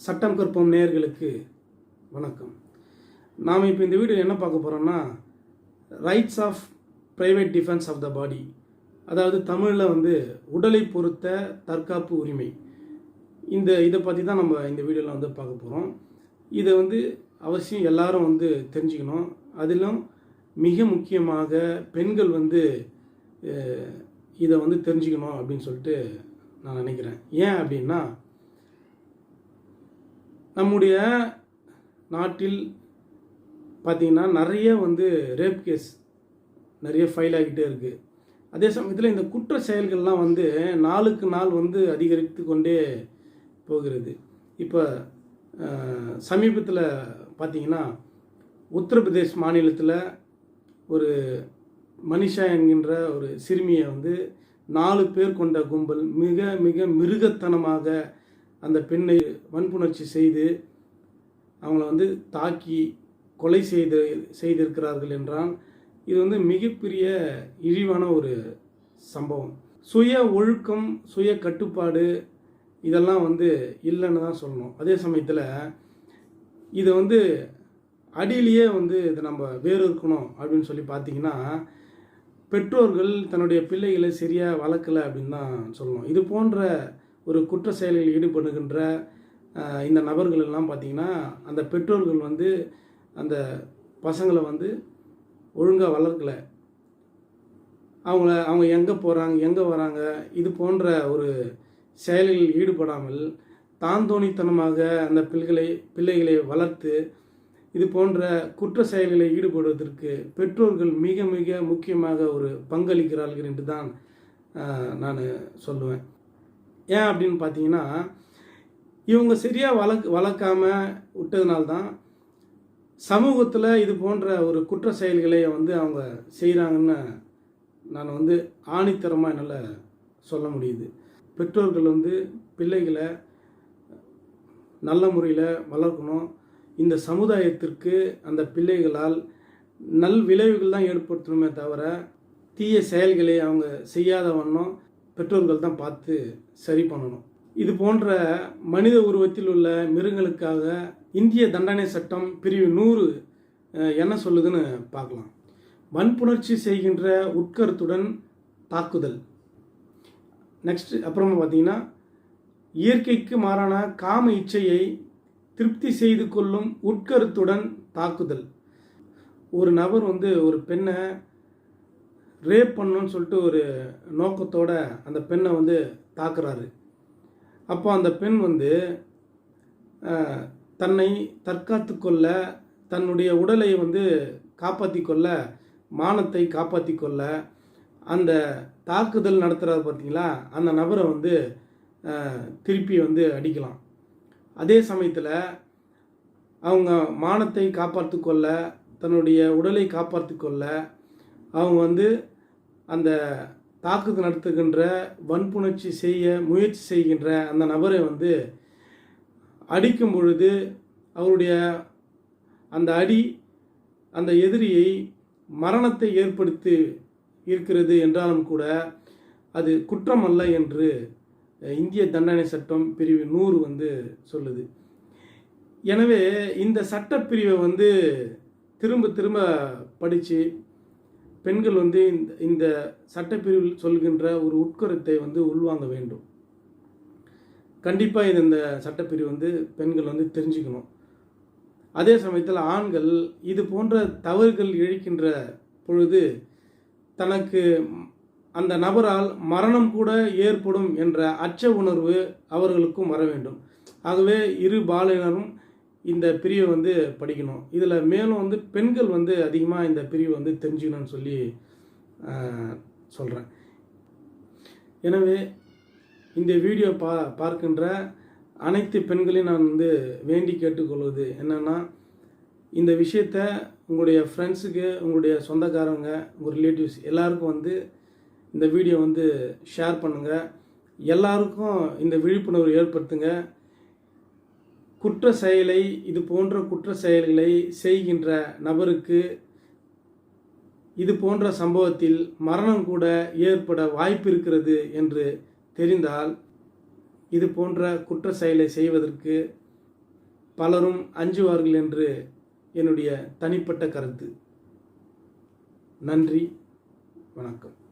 சட்டம் கற்போம் நேயர்களுக்கு வணக்கம். நாம் இப்போ இந்த வீடியோ என்ன பார்க்க போகிறோம்னா, rights of private defence of the body, அதாவது தமிழில் உடலை பொறுத்த தற்காப்பு உரிமை. இதை பற்றி தான் நம்ம இந்த வீடியோவில் பார்க்க போகிறோம். இதை அவசியம் எல்லாரும் தெரிஞ்சுக்கணும். அதிலும் மிக முக்கியமாக பெண்கள் இதை தெரிஞ்சுக்கணும் அப்படின்னு சொல்லிட்டு நான் நினைக்கிறேன். ஏன் அப்படின்னா, நம்முடைய நாட்டில் பார்த்திங்கன்னா நிறைய ரேப் கேஸ் நிறைய ஃபைல் ஆகிட்டே இருக்குது. அதே சமயத்தில் இந்த குற்ற செயல்கள்லாம் நாளுக்கு நாள் அதிகரித்து கொண்டே போகிறது. இப்போ சமீபத்தில் பார்த்திங்கன்னா உத்தரப்பிரதேஷ் மாநிலத்தில் ஒரு மனிஷா என்கின்ற ஒரு சிறுமியை 4 பேர் கொண்ட கும்பல் மிக மிக மிருகத்தனமாக அந்த பெண்ணை வன்புணர்ச்சி செய்து அவங்கள தாக்கி கொலை செய்திருக்கிறார்கள் என்றால் இது மிகப்பெரிய இழிவான ஒரு சம்பவம். சுய ஒழுக்கம், சுய கட்டுப்பாடு இதெல்லாம் இல்லைன்னு தான் சொல்லணும். அதே சமயத்தில் இதை அடியிலேயே இதை நம்ம வேறு இருக்கணும் அப்படின்னு சொல்லி பார்த்தீங்கன்னா, பெற்றோர்கள் தன்னுடைய பிள்ளைகளை சரியாக வளர்க்கலை அப்படின்னு தான் சொல்லணும். இது போன்ற ஒரு குற்ற செயலில் ஈடுபடுகின்ற இந்த நபர்கள் எல்லாம் பார்த்திங்கன்னா, அந்த பெற்றோர்கள் அந்த பசங்களை ஒழுங்காக வளர்க்கலை. அவங்க எங்கே போகிறாங்க, எங்கே வராங்க, இது போன்ற ஒரு செயலில் ஈடுபடாமல் தாந்தோணித்தனமாக அந்த பிள்ளைகளை வளர்த்து இது போன்ற குற்ற செயல்களில் ஈடுபடுவதற்கு பெற்றோர்கள் மிக மிக முக்கியமாக ஒரு பங்களிக்கிறார்கள் என்று தான் நான் சொல்லுவேன். ஏன் அப்படின்னு பார்த்தீங்கன்னா, இவங்க சரியாக வளர்க்காம விட்டதுனால்தான் சமூகத்தில் இது போன்ற ஒரு குற்ற செயல்களை அவங்க செய்கிறாங்கன்னு நான் ஆணித்தரமாக என்னால் சொல்ல முடியுது. பெற்றோர்கள் பிள்ளைகளை நல்ல முறையில் வளர்க்கணும். இந்த சமுதாயத்திற்கு அந்த பிள்ளைகளால் நல் விளைவுகள் தான் ஏற்படுத்தணுமே தவிர தீய செயல்களை அவங்க செய்யாத வண்ணம் பெற்றோர்கள் தான் பார்த்து சரி பண்ணணும். இது போன்ற மனித உருவத்தில் உள்ள மிருகங்களுக்காக இந்திய தண்டனை சட்டம் பிரிவு 100 என்ன சொல்லுதுன்னு பார்க்கலாம். வன்புணர்ச்சி செய்கின்ற உட்கருத்துடன் தாக்குதல். நெக்ஸ்ட் அப்புறமா பார்த்தீங்கன்னா, இயற்கைக்கு மாறான காம இச்சையை திருப்தி செய்து கொள்ளும் உட்கருத்துடன் தாக்குதல். ஒரு நபர் ஒரு பெண்ணை ரேப் பண்ணணும்னு சொல்லிட்டு ஒரு நோக்கத்தோட அந்த பெண்ணை தாக்குறாரு. அப்போ அந்த பெண் தன்னை தற்காத்து கொள்ள, தன்னுடைய உடலை காப்பாற்றி கொள்ள, மானத்தை காப்பாற்றி கொள்ள அந்த தாக்குதல் நடத்துகிறார் பார்த்தீங்களா, அந்த நபரை திருப்பி அடிக்கலாம். அதே சமயத்தில் அவங்க மானத்தை காப்பாற்றி கொள்ள, தன்னுடைய உடலை காப்பாற்றி கொள்ள அவங்க அந்த தாக்குதல் நடத்துகின்ற வன்புணர்ச்சி செய்ய முயற்சி செய்கின்ற அந்த நபரை அடிக்கும் பொழுது அவருடைய அந்த அடி அந்த எதிரியை மரணத்தை ஏற்படுத்தி இருக்கிறது என்றாலும் கூட அது குற்றம் அல்ல என்று இந்திய தண்டனை சட்டம் பிரிவு 100 சொல்லுது. எனவே இந்த சட்டப்பிரிவை திரும்ப திரும்ப படித்து பெண்கள் இந்த சட்டப்பிரிவில் சொல்கின்ற ஒரு உட்கருத்தை உள்வாங்க வேண்டும். கண்டிப்பாக இந்த சட்டப்பிரிவு பெண்கள் தெரிஞ்சுக்கணும். அதே சமயத்தில் ஆண்கள் இது போன்ற தவறுகள் இழைக்கின்ற பொழுது தனக்கு அந்த நபரால் மரணம் கூட ஏற்படும் என்ற அச்ச உணர்வு அவர்களுக்கும் வர வேண்டும். ஆகவே இரு பாலினரும் இந்த பிரிவை படிக்கணும். இதில் மேலும் பெண்கள் அதிகமாக இந்த பிரிவை தெரிஞ்சுக்கணும்னு சொல்லி சொல்கிறேன். எனவே இந்த வீடியோ பார்க்கின்ற அனைத்து பெண்களையும் நான் வேண்டி கேட்டுக்கொள்வது என்னென்னா, இந்த விஷயத்தை உங்களுடைய ஃப்ரெண்ட்ஸுக்கு, உங்களுடைய சொந்தக்காரங்க, உங்கள் ரிலேட்டிவ்ஸ் எல்லாருக்கும் இந்த வீடியோ ஷேர் பண்ணுங்கள். எல்லாருக்கும் இந்த விழிப்புணர்வு ஏற்படுத்துங்க. குற்ற செயலை, இது போன்ற குற்ற செயல்களை செய்கின்ற நபருக்கு இது போன்ற சம்பவத்தில் மரணம் கூட ஏற்பட வாய்ப்பு இருக்கிறது என்று தெரிந்தால் இது போன்ற குற்ற செயலை செய்வதற்கு பலரும் அஞ்சுவார்கள் என்று என்னுடைய தனிப்பட்ட கருத்து. நன்றி, வணக்கம்.